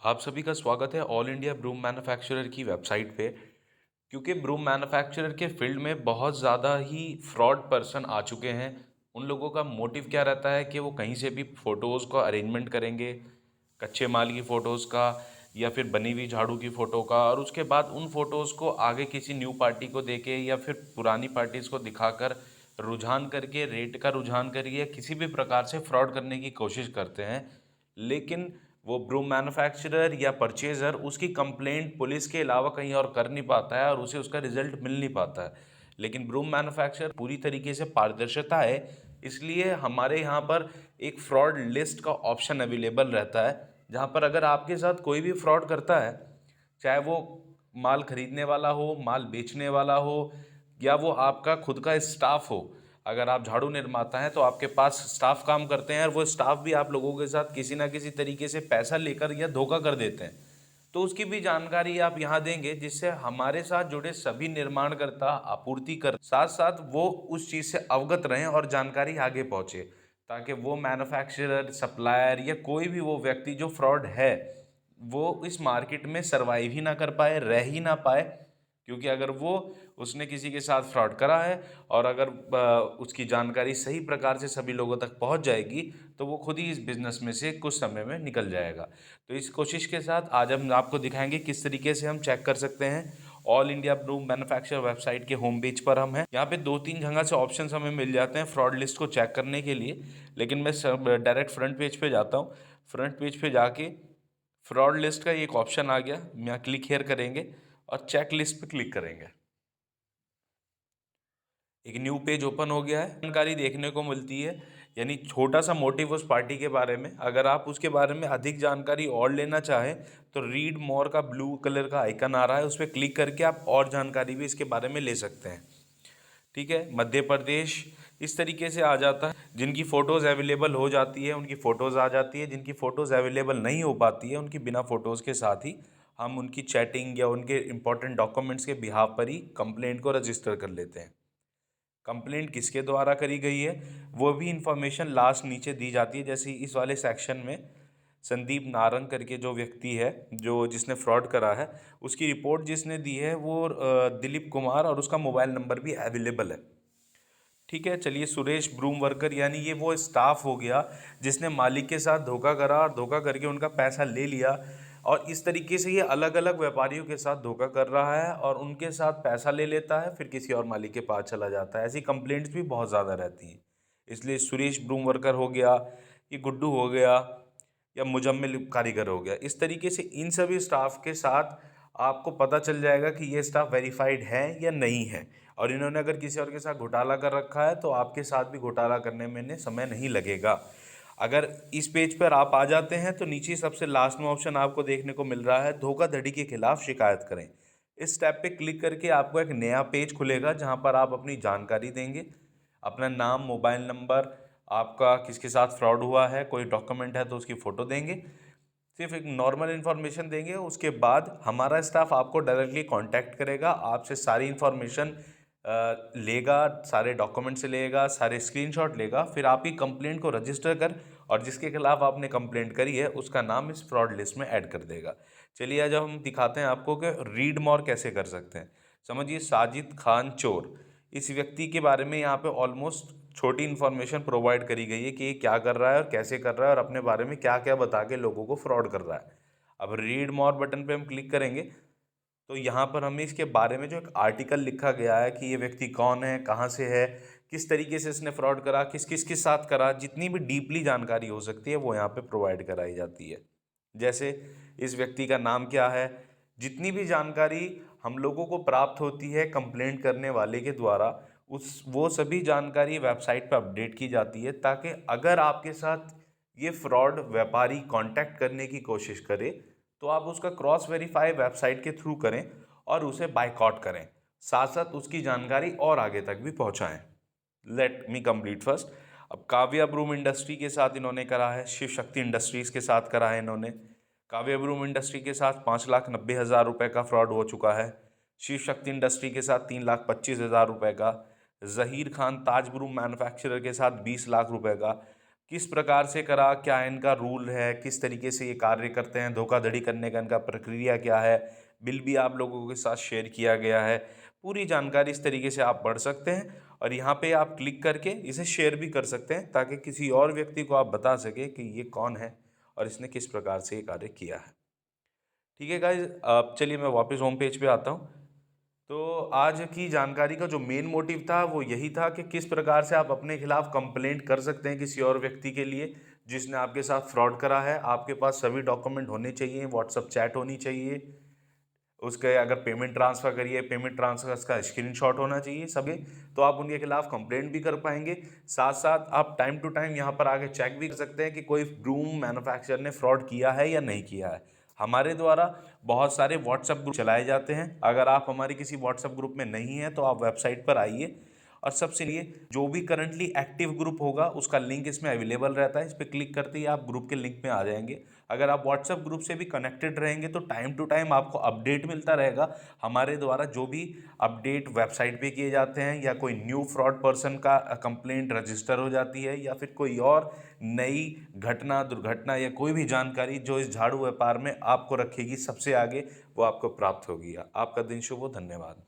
आप सभी का स्वागत है ऑल इंडिया ब्रूम मैन्युफैक्चरर की वेबसाइट पे। क्योंकि ब्रूम मैन्युफैक्चरर के फील्ड में बहुत ज़्यादा ही फ्रॉड पर्सन आ चुके हैं। उन लोगों का मोटिव क्या रहता है कि वो कहीं से भी फ़ोटोज़ को अरेंजमेंट करेंगे, कच्चे माल की फ़ोटोज़ का या फिर बनी हुई झाड़ू की फ़ोटो का, और उसके बाद उन फ़ोटोज़ को आगे किसी न्यू पार्टी को देके या फिर पुरानी पार्टीज़ को दिखाकर रुझान करके, रेट का रुझान करिए या किसी भी प्रकार से फ्रॉड करने की कोशिश करते हैं। लेकिन वो ब्रूम मैन्युफैक्चरर या परचेज़र उसकी कंप्लेंट पुलिस के अलावा कहीं और कर नहीं पाता है और उसे उसका रिजल्ट मिल नहीं पाता है। लेकिन ब्रूम मैन्युफैक्चरर पूरी तरीके से पारदर्शिता है, इसलिए हमारे यहाँ पर एक फ्रॉड लिस्ट का ऑप्शन अवेलेबल रहता है, जहाँ पर अगर आपके साथ कोई भी फ्रॉड करता है, चाहे वो माल खरीदने वाला हो, माल बेचने वाला हो, या वो आपका खुद का स्टाफ हो। अगर आप झाड़ू निर्माता हैं तो आपके पास स्टाफ काम करते हैं और वो स्टाफ भी आप लोगों के साथ किसी ना किसी तरीके से पैसा लेकर या धोखा कर देते हैं, तो उसकी भी जानकारी आप यहाँ देंगे, जिससे हमारे साथ जुड़े सभी निर्माणकर्ता, आपूर्ति कर साथ साथ वो उस चीज़ से अवगत रहें और जानकारी आगे पहुँचे, ताकि वो मैन्युफैक्चरर, सप्लायर या कोई भी वो व्यक्ति जो फ्रॉड है, वो इस मार्केट में सरवाइव ही ना कर पाए, रह ही ना पाए। क्योंकि अगर वो उसने किसी के साथ फ्रॉड करा है और अगर उसकी जानकारी सही प्रकार से सभी लोगों तक पहुंच जाएगी, तो वो खुद ही इस बिज़नेस में से कुछ समय में निकल जाएगा। तो इस कोशिश के साथ आज हम आपको दिखाएंगे किस तरीके से हम चेक कर सकते हैं। All India broom manufacture website के होम पेज पर हम हैं। यहाँ पे 2-3 जगह से ऑप्शंस हमें मिल जाते हैं फ्रॉड लिस्ट को चेक करने के लिए, लेकिन मैं डायरेक्ट फ्रंट पेज पे जाता हूँ। फ्रंट पेज पे जाके फ्रॉड लिस्ट का एक ऑप्शन आ गया, यहाँ क्लिक हेयर करेंगे और चेक लिस्ट पे क्लिक करेंगे। एक न्यू पेज ओपन हो गया है, जानकारी देखने को मिलती है, यानी छोटा सा मोटिव उस पार्टी के बारे में। अगर आप उसके बारे में अधिक जानकारी और लेना चाहें तो रीड मोर का ब्लू कलर का आइकन आ रहा है, उस पर क्लिक करके आप और जानकारी भी इसके बारे में ले सकते हैं। ठीक है, मध्य प्रदेश इस तरीके से आ जाता है। जिनकी फ़ोटोज़ अवेलेबल हो जाती है उनकी फ़ोटोज़ आ जाती है, जिनकी फ़ोटोज़ अवेलेबल नहीं हो पाती है उनकी बिना फ़ोटोज़ के साथ ही हम उनकी चैटिंग या उनके इंपॉर्टेंट डॉक्यूमेंट्स के बिहाफ पर ही कंप्लेंट को रजिस्टर कर लेते हैं। कंप्लेंट किसके द्वारा करी गई है वो भी इंफॉर्मेशन लास्ट नीचे दी जाती है। जैसे इस वाले सेक्शन में संदीप नारंग करके जो व्यक्ति है, जो जिसने फ्रॉड करा है, उसकी रिपोर्ट जिसने दी है वो दिलीप कुमार, और उसका मोबाइल नंबर भी अवेलेबल है। ठीक है, चलिए, सुरेश ब्रूम वर्कर यानी ये वो स्टाफ हो गया जिसने मालिक के साथ धोखा करा और धोखा करके उनका पैसा ले लिया, और इस तरीके से ये अलग अलग व्यापारियों के साथ धोखा कर रहा है और उनके साथ पैसा ले लेता है, फिर किसी और मालिक के पास चला जाता है। ऐसी कंप्लेंट्स भी बहुत ज़्यादा रहती हैं। इसलिए सुरेश ब्रूम वर्कर हो गया, ये गुड्डू हो गया, या मुजम्मिल कारीगर हो गया, इस तरीके से इन सभी स्टाफ के साथ आपको पता चल जाएगा कि ये स्टाफ वेरीफाइड है या नहीं है। और इन्होंने अगर किसी और के साथ घोटाला कर रखा है तो आपके साथ भी घोटाला करने में इन्हें समय नहीं लगेगा। अगर इस पेज पर आप आ जाते हैं तो नीचे सबसे लास्ट में ऑप्शन आपको देखने को मिल रहा है, धोखाधड़ी के खिलाफ शिकायत करें। इस टैब पे क्लिक करके आपको एक नया पेज खुलेगा जहां पर आप अपनी जानकारी देंगे, अपना नाम, मोबाइल नंबर, आपका किसके साथ फ्रॉड हुआ है, कोई डॉक्यूमेंट है तो उसकी फ़ोटो देंगे, सिर्फ एक नॉर्मल इन्फॉर्मेशन देंगे। उसके बाद हमारा स्टाफ आपको डायरेक्टली कांटेक्ट करेगा, आपसे सारी इन्फॉर्मेशन लेगा, सारे डॉक्यूमेंट से लेगा, सारे स्क्रीनशॉट लेगा, फिर आपकी कंप्लेंट को रजिस्टर कर और जिसके खिलाफ आपने कंप्लेंट करी है उसका नाम इस फ्रॉड लिस्ट में ऐड कर देगा। चलिए, आज हम दिखाते हैं आपको कि रीड मोर कैसे कर सकते हैं। समझिए, साजिद खान चोर, इस व्यक्ति के बारे में यहाँ पे ऑलमोस्ट छोटी इन्फॉर्मेशन प्रोवाइड करी गई है कि ये क्या कर रहा है और कैसे कर रहा है और अपने बारे में क्या क्या बता के लोगों को फ्रॉड कर रहा है। अब रीड मोर बटन पे हम क्लिक करेंगे तो यहाँ पर हमें इसके बारे में जो एक आर्टिकल लिखा गया है कि ये व्यक्ति कौन है, कहाँ से है, किस तरीके से इसने फ्रॉड करा, किस किस के साथ करा, जितनी भी डीपली जानकारी हो सकती है वो यहाँ पे प्रोवाइड कराई जाती है। जैसे इस व्यक्ति का नाम क्या है, जितनी भी जानकारी हम लोगों को प्राप्त होती है कंप्लेंट करने वाले के द्वारा, उस वो सभी जानकारी वेबसाइट पर अपडेट की जाती है, ताकि अगर आपके साथ ये फ्रॉड व्यापारी कांटेक्ट करने की कोशिश करे तो आप उसका क्रॉस वेरीफाई वेबसाइट के थ्रू करें और उसे बायकॉट करें, साथ साथ उसकी जानकारी और आगे तक भी पहुंचाएं। Let me complete first. अब काव्या ब्रूम इंडस्ट्री के साथ इन्होंने करा है, शिव शक्ति इंडस्ट्रीज के साथ करा है इन्होंने। काव्या ब्रूम इंडस्ट्री के साथ 5,90,000 रुपए का फ्रॉड हो चुका है। शिव शक्ति इंडस्ट्री के साथ 3,25,000 रुपए का। जहीर खान ताज ब्रूम मैन्युफैक्चरर के साथ 20 लाख रुपए का। किस प्रकार से करा, क्या इनका रूल है, किस तरीके से ये कार्य करते हैं, धोखाधड़ी करने का इनका प्रक्रिया क्या है, बिल भी आप लोगों के साथ शेयर किया गया है। पूरी जानकारी इस तरीके से आप पढ़ सकते हैं और यहाँ पे आप क्लिक करके इसे शेयर भी कर सकते हैं ताकि किसी और व्यक्ति को आप बता सके कि ये कौन है और इसने किस प्रकार से ये कार्य किया है। ठीक है गाइज, अब चलिए मैं वापस होम पेज पे आता हूँ। तो आज की जानकारी का जो मेन मोटिव था वो यही था कि किस प्रकार से आप अपने खिलाफ कंप्लेंट कर सकते हैं किसी और व्यक्ति के लिए जिसने आपके साथ फ्रॉड करा है। आपके पास सभी डॉक्यूमेंट होने चाहिए, व्हाट्सअप चैट होनी चाहिए, उसके अगर पेमेंट ट्रांसफ़र करिए पेमेंट ट्रांसफर का स्क्रीनशॉट होना चाहिए सभी, तो आप उनके खिलाफ कंप्लेंट भी कर पाएंगे। साथ साथ आप टाइम टू टाइम यहाँ पर आके चेक भी कर सकते हैं कि कोई ब्रूम मैन्युफैक्चरर ने फ्रॉड किया है या नहीं किया है। हमारे द्वारा बहुत सारे व्हाट्सएप ग्रुप चलाए जाते हैं। अगर आप हमारे किसी व्हाट्सएप ग्रुप में नहीं हैं तो आप वेबसाइट पर आइए और सबसे लिए जो भी करंटली एक्टिव ग्रुप होगा उसका लिंक इसमें अवेलेबल रहता है। इस पर क्लिक करते ही आप ग्रुप के लिंक में आ जाएंगे। अगर आप व्हाट्सएप ग्रुप से भी कनेक्टेड रहेंगे तो टाइम टू टाइम आपको अपडेट मिलता रहेगा। हमारे द्वारा जो भी अपडेट वेबसाइट पे किए जाते हैं या कोई न्यू फ्रॉड पर्सन का कंप्लेंट रजिस्टर हो जाती है या फिर कोई और नई घटना दुर्घटना या कोई भी जानकारी जो इस झाड़ू व्यापार में आपको रखेगी सबसे आगे, वो आपको प्राप्त होगी। आपका दिन शुभ हो। धन्यवाद।